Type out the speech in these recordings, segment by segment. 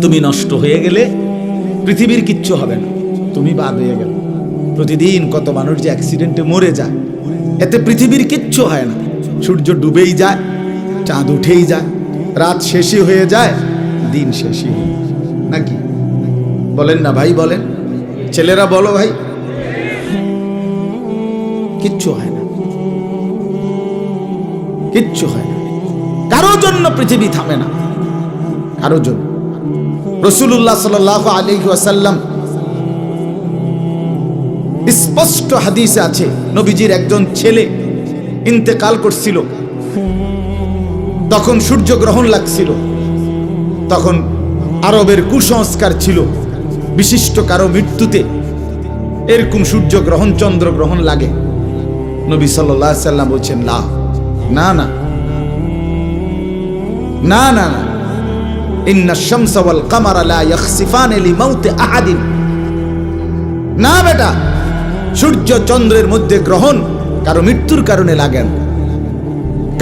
তুমি নষ্ট হয়ে গেলে পৃথিবীর কিচ্ছু হবে না, তুমি বাদ হয়ে গেলে। প্রতিদিন কত মানুষ যে অ্যাক্সিডেন্টে মরে যায়, এতে পৃথিবীর কিচ্ছু হয় না। সূর্য ডুবেই যায়, চাঁদ উঠেই যায়, রাত শেষই হয়ে যায়, দিন শেষই হয়ে যায়, নাকি বলেন না ভাই? বলেন, ছেলেরা বলো ভাই, কিচ্ছু হয় না, কিচ্ছু হয় না। কারো জন্য পৃথিবী থামে না, কারো জন্য। রাসূলুল্লাহ সাল্লাল্লাহু আলাইহি ওয়াসাল্লাম স্পষ্ট হাদিসে আছে, নবীজির একজন ছেলে ইন্তেকাল করছিল, তখন সূর্যগ্রহণ লাগছিল। তখন আরবের কুসংস্কার ছিল, বিশিষ্ট কারো মৃত্যুতে এরকম সূর্যগ্রহণ চন্দ্রগ্রহণ লাগে। নবী সাল্লাল্লাহু আলাইহি ওয়াসাল্লাম বলছেন, না না না না না না, ইন্না শামসা ওয়াল কামারা লা ইয়াখসিফান লিমাউতি আহাদিন। না বেটা, সূর্য চন্দ্রের মধ্যে গ্রহণ কারো মৃত্যুর কারণে লাগে না।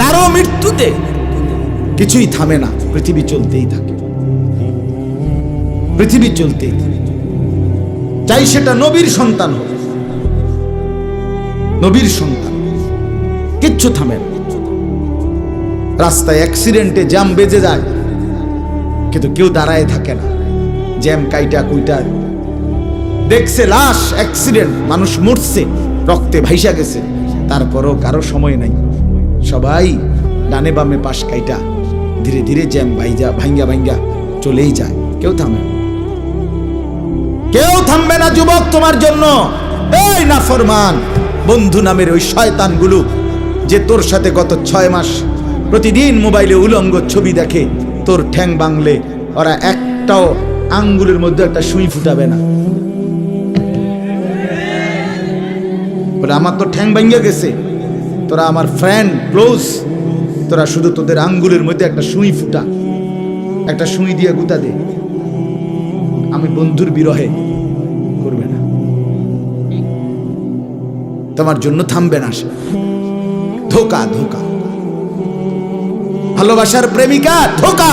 কারো মৃত্যুতে কিছুই থামে না, পৃথিবী চলতেই থাকে, পৃথিবী চলতেই থাকে। চাই সেটা নবীর সন্তান হোক, নবীর সন্তান, কিচ্ছু থামে না। রাস্তায় অ্যাক্সিডেন্টে জ্যাম বেজে যায়, কিন্তু কেউ দাঁড়ায় থাকে না। জ্যাম কাইটা কুইটা দেখছে, লাশ, অ্যাক্সিডেন্ট, মানুষ মরছে, রক্তে ভাইসা গেছে, তারপরও কারো সময় নাই। সবাই ডানে বামে পাশ কাইটা ধীরে ধীরে জ্যাম ভাঙ্গা ভাঙ্গা চলেই যায়, কেউ থামে না, কেউ থামবে না যুবক তোমার জন্য। এই নাফরমান বন্ধু নামের ওই শয়তানগুলো যে তোর সাথে গত 6 মাস প্রতিদিন মোবাইলে উলঙ্গ ছবি দেখে, তোর ঠ্যাং বাংলে ওরা একটাও আঙ্গুলের মধ্যে একটা সুই ফুটাবে না। বলে আমার তো ঠ্যাং ভাঙ্গা গেছে, তোরা আমার ফ্রেন্ড ক্লোজ, তোরা শুধু তোদের আঙ্গুলের মধ্যে একটা সুই ফুটা, একটা সুই দিয়ে গুতা দে, আমি বন্ধুর বিরহে করবে না, তোমার জন্য থামবে না সে। ধোকা, ধোকা, ভালোবাসার প্রেমিকা ধোকা,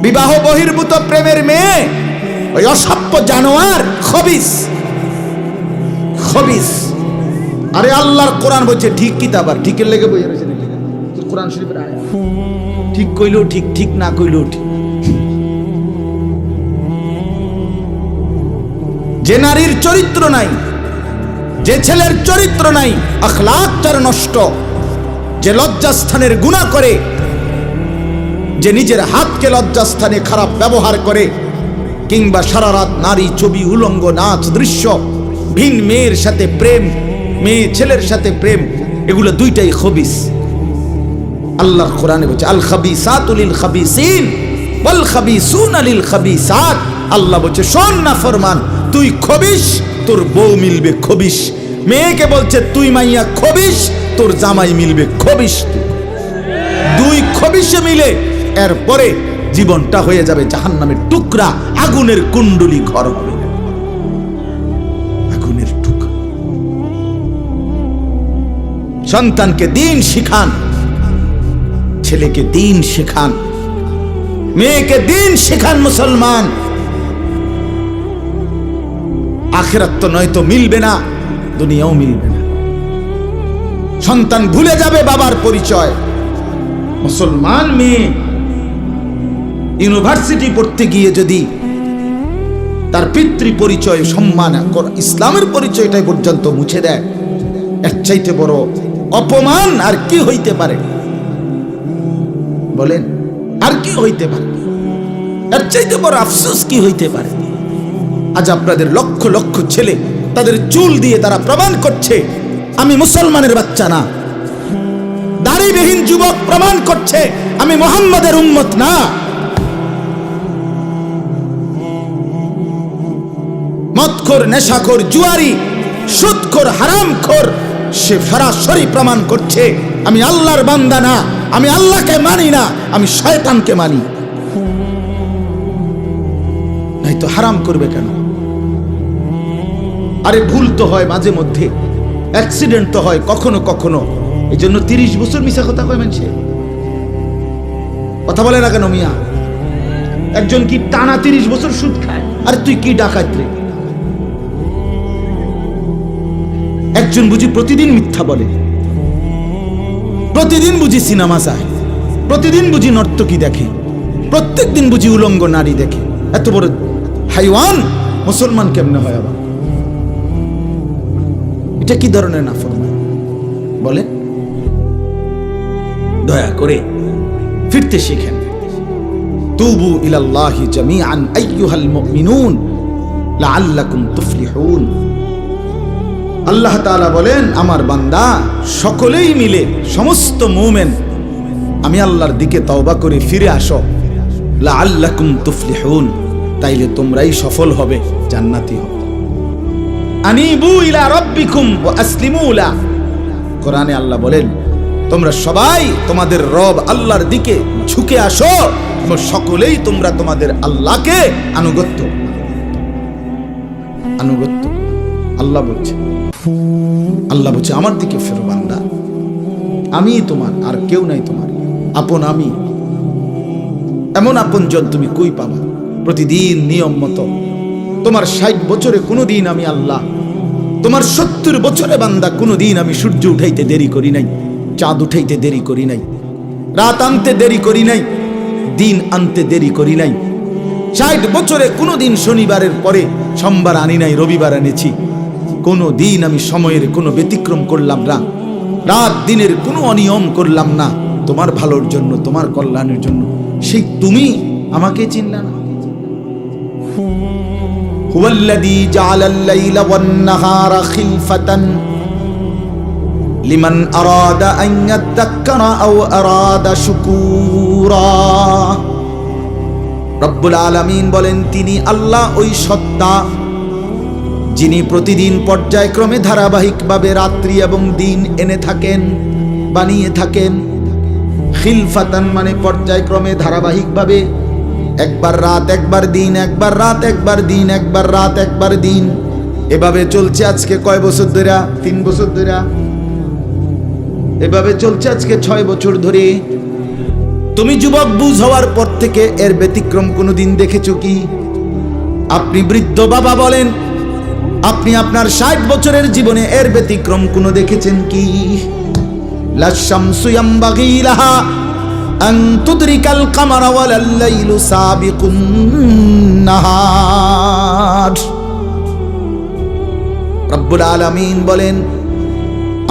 বিবাহ বহির্ভূত প্রেমের মেয়ে ওই অসভ্য জানোয়ার, খবিস, খবিস। আরে আল্লাহর কোরআন বলছে ঠিক কিতাব, আর ঠিকের লেগে বইয়া রয়েছে নাকি? কোরআন শরীফের আয়াত, ঠিক কইলেও ঠিক, ঠিক না কইলেও ঠিক। যে নারীর চরিত্র নাই, যে ছেলের চরিত্র নাই, আখলাক তার নষ্ট, যে লজ্জাস্থানের গুনাহ করে, যে নিজের হাতকে লজ্জাস্থানে খারাপ ব্যবহার করে, কিংবা সারা রাত নারী ছবি, উলঙ্গ নাচ দৃশ্য, ভিন মেয়ের সাথে প্রেম, মেয়ে ছেলের সাথে প্রেম, এগুলো দুইটাই খবিস। আল্লাহর কোরআনে বলছে আল খাবিসাতু লিল খাবিসিন ওয়াল খাবিসুনা লিল খাবিসাত। আল্লাহ বলছে শোন না ফরমান, তুই খবিস, তোর বউ মিলবে খবিস। মেয়েকে বলছে তুই মাইয়া খবিস, তোর জামাই মিলবে খবিস। দুই খবিসে মিলে এরপরে জীবনটা হয়ে যাবে জাহান্নামের টুকরা, আগুনের কুণ্ডলী ঘর হবে, আগুনের টুকরা। সন্তানকে দিন শিখান, ছেলেকে দিন শেখান, মেয়েকে দিন শেখান। মুসলমান, আখিরাত তো নয়তো মিলবে না, দুনিয়াও মিলবে না। সন্তান ভুলে যাবে বাবার পরিচয়। মুসলমান মেয়ে ইউনিভার্সিটি পড়তে গিয়ে যদি তার পিতৃ পরিচয়, সম্মান, ইসলামের পরিচয়টাই পর্যন্ত মুছে দেয়, এর চাইতে বড় অপমান আর কি হইতে পারে? বলেন, আর কি হইতে পারে? এর চাইতে বড় আফসোস কি হইতে পারে? আজ আপনাদের লক্ষ লক্ষ ছেলে তাদের চুল দিয়ে তারা প্রমাণ করছে আমি মুসলমানের বাচ্চা না। দাড়িবিহীন যুবক প্রমাণ করছে আমি মুহাম্মাদের উম্মত না। মদখোর, নেশাখোর, জুয়ারি, সুদখোর, হারামখোর, সে সরাসরি প্রমাণ করছে আমি আল্লাহর বান্দা না, আমি আল্লাহকে মানি না, আমি শয়তানকে মানি। নাই তো হারাম করবে কেন? আরে ভুল তো হয় মাঝে মধ্যে, অ্যাক্সিডেন্ট তো হয় কখনো কখনো, এই জন্য 30 বছর মিশা কথা কয় মানুষে। কথা বলে না কেন মিয়া? একজন কি টানা 30 বছর সুদ খায়, আর তুই কি ডাকাত রে? একজন বুঝি প্রতিদিন মিথ্যা বলে, প্রতিদিন বুঝি সিনেমা চায়, প্রতিদিন বুঝি নর্তকী দেখে, প্রত্যেক দিন বুঝি উলঙ্গ নারী দেখে। এত বড় হাইওয়ান মুসলমান কেমনে হয় আবার? এটা কি ধরনের নাফরমানি বলে? দয়া করে ফিরতে শিখেন। তুবু ইলাল্লাহি জামিআন আইয়ুহাল মুমিনুন লাআল্লাকুম তুফলিহুন। আল্লাহ তাআলা বলেন, আমার বান্দা সকলেই মিলে, সমস্ত মুমিন আমি আল্লাহর দিকে তওবা করে ফিরে আসো, লাআল্লাকুম তুফলিহুন, তাইলে তোমরাই সফল হবে, জান্নাতি হবে। আনিবু ইলা রাব্বিকুম ওয়া আসলিমু লা। কোরআনে আল্লাহ বলেন, তোমরা সবাই তোমাদের রব আল্লাহর দিকে ঝুঁকে আসো এবং সকলেই তোমরা তোমাদের আল্লাহকে আনুগত্য। আল্লাহ বলছে, আমার দিকে ফেরো বান্দা, আমি তোমার, আর কেউ নাই তোমার আপন। আমি এমন আপনজন তুমি কই পাবা? প্রতিদিন নিয়ম মতো তোমার 60 বছরে কোনোদিন আমি আল্লাহ, তোমার 70 বছরে বান্দা কোনোদিন আমি সূর্য উঠাইতে দেরি করি নাই, চাঁদ উঠাইতে দেরি করি নাই, রাত আনতে দেরি করি নাই, দিন আনতে দেরি করি নাই। 60 বছরে কোনোদিন শনিবারের পরে সোমবার আনি নাই, রবিবার এনেছি। কোনো দিন আমি সময়ের কোনো ব্যতিক্রম করলাম না, রাত দিনের কোনো অনিয়ম করলাম না, তোমার ভালোর জন্য, তোমার কল্যাণের জন্য। সেই তুমি আমাকে চিনলা না? হুয়াল্লাযী জাআলাল লাইলা ওয়ান নাহারা খিলফাতান লিমান আরাদা আন ইয়াযাক্কারা আও আরাদা শুকুরা। রব্বুল আলামিন বলেন, তিনি আল্লাহ ওই সত্তা যিনি প্রতিদিন পর্যায়ক্রমে ধারাবাহিকভাবে রাত্রি এবং দিন এনে থাকেন, বানিয়ে থাকেন। খিলফাতান মানে পর্যায়ক্রমে ধারাবাহিকভাবে, একবার রাত একবার দিন, একবার রাত একবার দিন, একবার রাত একবার দিন, এভাবে চলছে আজকে কয় বছর ধরে? 3 বছর ধরে এভাবে চলছে, আজকে 6 বছর ধরে। তুমি যুবক বুঝ হওয়ার পর থেকে এর ব্যতিক্রম কোনোদিন দেখেছো কি? আপনি বৃদ্ধ বাবা বলেন, আপনি আপনার 60 বছরের জীবনে এর ব্যতিক্রম কোনো দেখেছেন কি? লাশ-শামসু ইয়ামবাগী লাহা আন তুদরিকাল কামারা ওয়ালাল লাইলু সাবিকুন নাহার। রব্বুল আলামিন বলেন,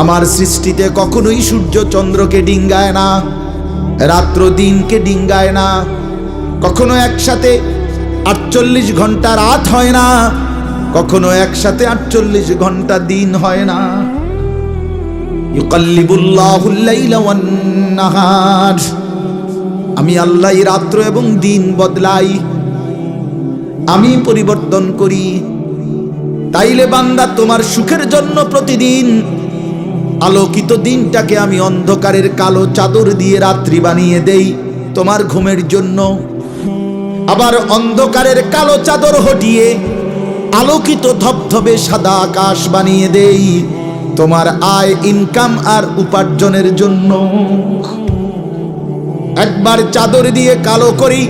আমার সৃষ্টিতে কখনোই সূর্য চন্দ্রকে ডিঙ্গায় না, রাত্র দিনকে ডিঙ্গায় না, কখনো একসাথে 48 ঘন্টা রাত হয় না, কখনো একসাথে 48 ঘন্টা দিন হয় না। ইউকাল্লিবুল্লাহুল লাইলা ওয়ান নাহার, আমি আল্লাহ রাত্র এবং দিন বদলাই, আমি পরিবর্তন করি। তাইলে বান্দা, তোমার সুখের জন্য প্রতিদিন আলোকিত দিনটাকে আমি অন্ধকারের কালো চাদর দিয়ে রাত্রি বানিয়ে দেই তোমার ঘুমের জন্য, আবার অন্ধকারের কালো চাদর হটিয়ে আলোকিত ধবধবে সাদা আকাশ বানিয়ে দেই তোমার আয়, ইনকাম আর উপার্জনের জন্য। একবার চাদর দিয়ে কালো করি,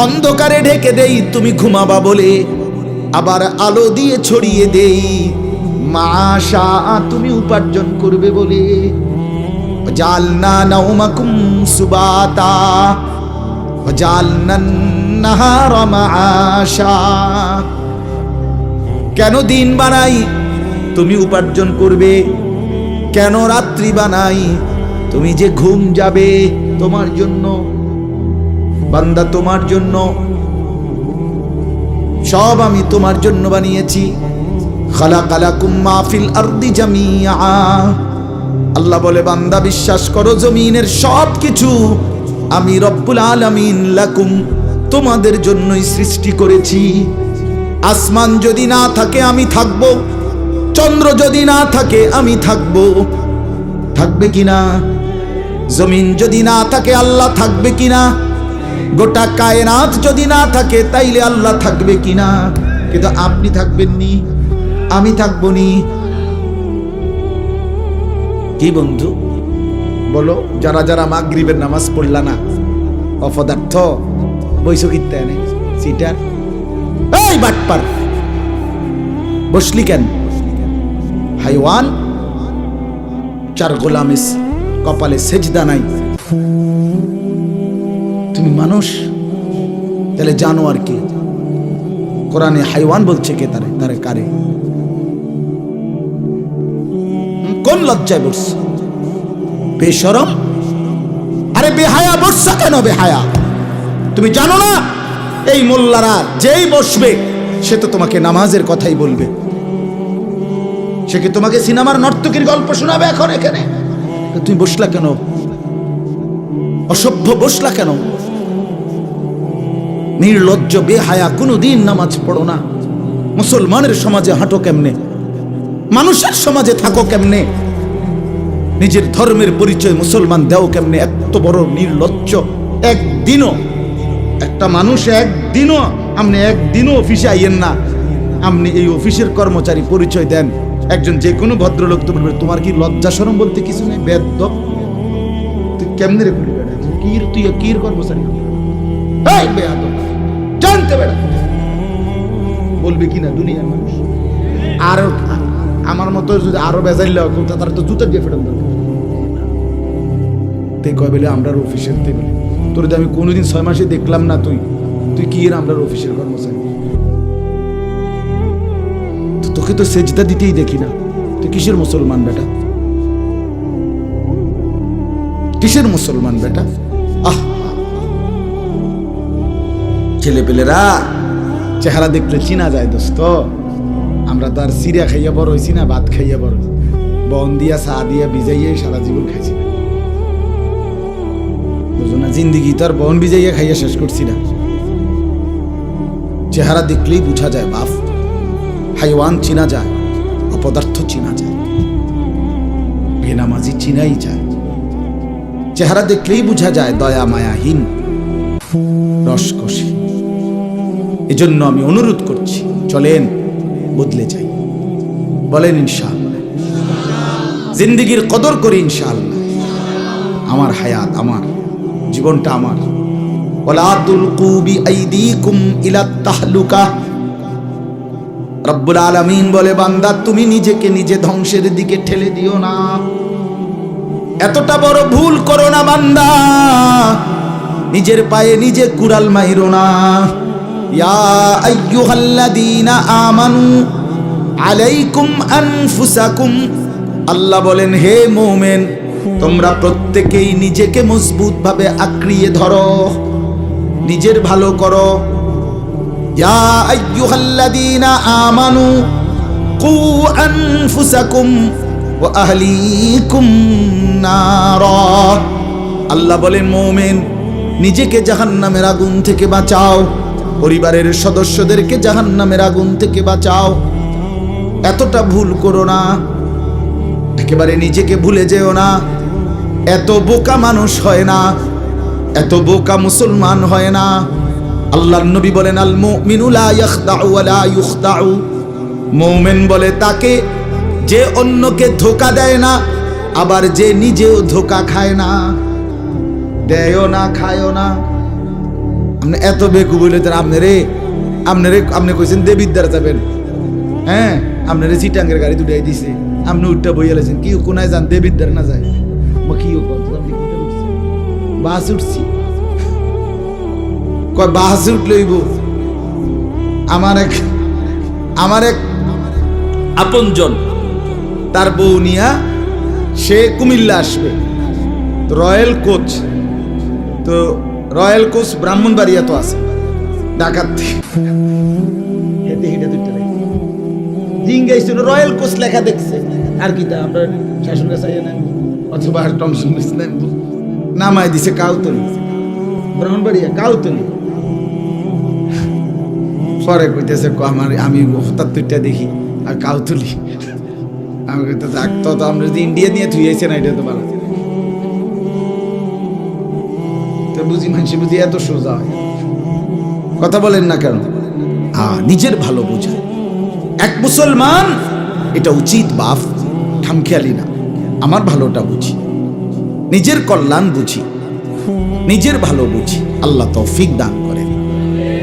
অন্ধকারে ঢেকে দেই তুমি ঘুমাবা বলে, আবার আলো দিয়ে ছড়িয়ে দেই মাশা তুমি উপার্জন করবে বলে। জালনা নাওমাকুম সুবাতা জালনান নাহারা মাআশা। কেন দিন বানাই? তুমি উপার্জন করবে। কেন রাত্রি বানাই? তুমি যে ঘুম যাবে, তোমার জন্য বান্দা, তোমার জন্য। সব আমি তোমার জন্য বানিয়েছি। খালাকালাকুম মা ফিল আরদি জামিআ। আল্লাহ বলে, বান্দা বিশ্বাস করো, জমিনের সব কিছু আমি রব্বুল আলামিন লাকুম তোমাদের জন্যই সৃষ্টি করেছি। আসমান যদি না থাকে আমি থাকব, চন্দ্র যদি না থাকে আমি থাকব, থাকবে কিনা? জমিন যদি না থাকে আল্লাহ থাকবে কিনা? গোটা কায়নাত যদি না থাকে তাইলে আল্লাহ থাকবে কিনা? কিন্তু আপনি থাকবেননি, আমি থাকবো নি। কি বন্ধু বলো, যারা যারা মাগরিবের নামাজ পড়লা না, অপদার্থ বইসো কিত্তে নেই সিটার এই বাটপার বসলি কেন হাইওয়ান চার গোলামিস কপালে সেজদা নাই তুমি মানুষ তাহলে জানো আর কি কোরআনে হাইওয়ান বলছে কে তারে তারে কারে কোন লজ্জায় বসছ বেশরম আরে বেহায়া বসছ কেন বেহায়া তুমি জানো না এই মোল্লারা যেই বসবে সে তো তোমাকে নামাজের কথাই বলবে সে কি তোমাকে সিনেমার নর্তকীর গল্প শোনাবে এখন এখানে তুমি বসলা কেন অসভ্য বসলা কেন নির্লজ্জ বেহায়া কোনোদিন নামাজ পড়ো না মুসলমানের সমাজে হাঁটো কেমনে মানুষের সমাজে থাকো কেমনে নিজের ধর্মের পরিচয় মুসলমান দেও কেমনে এত বড় নির্লজ্জ একদিনও একটা মানুষ একদিনও আপনি একদিনও অফিসে আইয়েন না আপনি এই অফিসের কর্মচারী পরিচয় দেন একজন যে কোনো ভদ্রলোক তো বলবে তোমার কি লজ্জা শরম বলতে কিছু নেই বেদ্য তুই কেমনে রে বলি বেটা তুই কির কর্মচারী এই বেয়াদব জানতে বেটা বলবে কিনা দুনিয়ার মানুষ আর আমার মতো যদি আরো বেজাইলে তার তো জুতা দিয়ে ফেরত দরকার তে কয় বলে আমরা অফিসের তে বলে তোর আমি কোনোদিন 6 মাসে দেখলাম না তুই কি এর আমরা অফিসের কর্মচারী তোকে তো সেজদা দিতেই দেখি না তুই কিসের মুসলমান বেটা কিসের মুসলমান বেটা আহ ছেলে পেলেরা চেহারা দেখলে চিনা যায় দোস্ত আমরা তো আর সিরিয়া খাইয়া বড় হয়েছি না ভাত খাইয়া বড় বন দিয়া চা দিয়া ভিজাইয়া সারা জীবন খাইছি না বুঝো না জিন্দিগি তো আর বন ভিজাইয়া খাইয়া শেষ করছি না চেহারা দেখলেই বুঝা যায় বাপ হাইওয়ান চিনা যায় অপদার্থ চিনা যায় বেনামাজি চিনাই যায় চেহারা দেখলেই বুঝা যায় দয়া মায়াহীন রসকসী এজন্য আমি অনুরোধ করছি চলেন বদলে যাই বলেন ইনশাআল্লাহ জিন্দেগীর কদর করি ইনশাআল্লাহ আমার হায়াত আমার জীবনটা আমার ওয়ালা তুলকু বিআইদিকুম ইলা তাহলুকা রব্বুল আলামিন বলে বান্দা তুমি নিজেকে নিজে ধ্বংসের দিকে ঠেলে দিও না এতটা বড় ভুল করো না বান্দা নিজের পায়ে নিজে কুড়াল মাইরো না ইয়া আইয়ুহাল্লাযীনা আমানু আলাইকুম আনফুসাকুম আল্লাহ বলেন হে মুমিন তোমরা প্রত্যেকেই নিজেকে মজবুত ভাবে আঁকড়িয়ে ধরো নিজের ভালো করো ইয়া আইয়ুহাল্লাযীনা আমানু কু আনফুসাকুম ওয়া আহলিকুম নারা আল্লাহ বলেন মুমিন নিজেকে জাহান্নামের আগুন থেকে বাঁচাও পরিবারের সদস্যদেরকে জাহান্নামের আগুন থেকে বাঁচাও এতটা ভুল করো না একেবারে নিজেকে ভুলে যেও না এত বোকা মানুষ হয় না এত বোকা মুসলমান হয় না আল্লাহর নবী বলেন আল মুমিনু লা ইয়াখদাউ ওয়া লা ইখদাউ মুমিন বলে তাকে যে অন্যকে ধোঁকা দেয় না আবার যে নিজেও ধোঁকা খায় না দেয়ও না খায়ও না আপনি এত বেকু বলে তার আপনি কইছেন দেবিদ্দার যাবেন হ্যাঁ আপনারে চিটাঙ্গের গাড়ি দুটাই দিছে আপনি উঠটা বইয়া লেছেন কি কোনায় যান দেবিদ্দার না যায় কি বাস উঠছি কয় বাস উঠলইব আমার এক আপনজন তার বউ নিয়া সে কুমিল্লা আসবে রয়্যাল কোচ তো রয়্যাল কোচ ব্রাহ্মণবাড়িয়া তো আছে ঢাকার রয়্যাল কোচ লেখা দেখছে আর কি তা আমরা শাসন চাই না অথবা টমসন নামাই দিছে কাউতলি ব্রাহ্মণবাড়িয়া কাউতলি পরে কইতেছে আমার আমি হঠাৎ দুইটা দেখি আর কাউতলি আমি কইতেছে তো আমরা যদি ইন্ডিয়া নিয়ে থুইয়েছে না এটা তো ভালো তো বুঝি মানুষ বুঝি এত সোজা হয় কথা বলেন না কেন নিজের ভালো বোঝা এক মুসলমান এটা উচিত বাপ খামখেয়ালি না আমার ভালোটা বুঝি নিজের কল্যাণ বুঝি নিজের ভালো বুঝি। আল্লাহ তৌফিক দান করেন।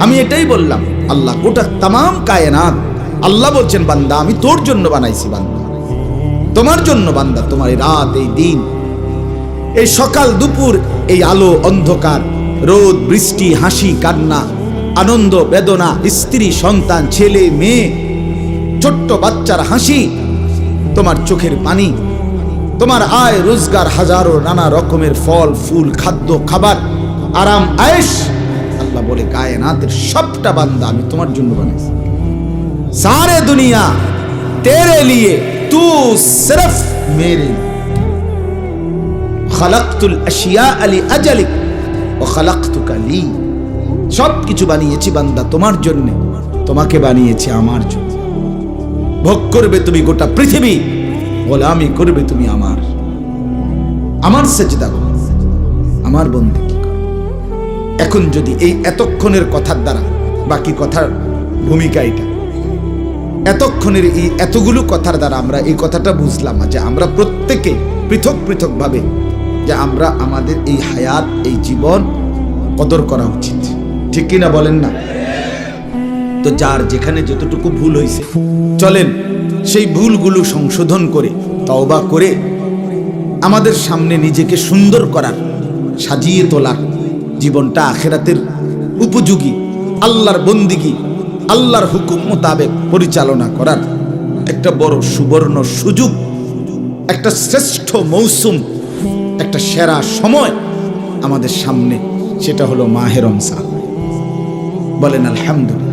আমি এটাই বললাম, আল্লাহ গোটা তামাম কায়নাত, আল্লাহ বলছেন বান্দা আমি তোর জন্য বানাইছি, বান্দা তোমার জন্য, বান্দা তোমার এই রাত, এই দিন, এই সকাল দুপুর, এই আলো অন্ধকার, রোদ বৃষ্টি, হাসি কান্না, আনন্দ বেদনা, স্ত্রী সন্তান, ছেলে মেয়ে, ছোট্ট বাচ্চার হাসি, তোমার চোখের পানি, তোমার আয় রোজগার, হাজারো নানা রকমের ফল ফুল, খাদ্য খাবার, আরাম আয়েশ, আল্লাহ বলে কায়নাতের সবটা বান্দা আমি তোমার জন্য বানাইছি। सारे दुनिया तेरे लिए, तू सिर्फ मेरे लिए। खलक़तुल अशिया अली अजलिक व खलक़तुका ली। সব কিছু বানিয়েছি বান্দা তোমার জন্য, তোমাকে বানিয়েছি আমার জন্য। ভোগ করবে তুমি গোটা পৃথিবী, গোলামি করবে তুমি আমার সেজদা করো, আমার বন্দেগী করো। এখন যদি এই এতক্ষণের কথার দ্বারা, বাকি কথার ভূমিকা এটা, এতক্ষণের এই এতগুলো কথার দ্বারা আমরা এই কথাটা বুঝলাম যে আমরা প্রত্যেকে পৃথক পৃথক ভাবে যে আমরা আমাদের এই হায়াত, এই জীবন কদর করা উচিত, ঠিক কিনা বলেন না? তো যার যেখানে যতটুকু ভুল হয়েছে, চলেন সেই ভুলগুলো সংশোধন করে, তওবা করে, আমাদের সামনে নিজেকে সুন্দর করার, সাজিয়ে তোলার, জীবনটা আখিরাতের উপযোগী, আল্লাহর বন্দিগি, আল্লাহর হুকুম মোতাবেক পরিচালনা করার একটা বড় সুবর্ণ সুযোগ, একটা শ্রেষ্ঠ মৌসুম, একটা সেরা সময় আমাদের সামনে, সেটা হলো মাহে রমজান। বলেন আলহামদুলিল্লাহ।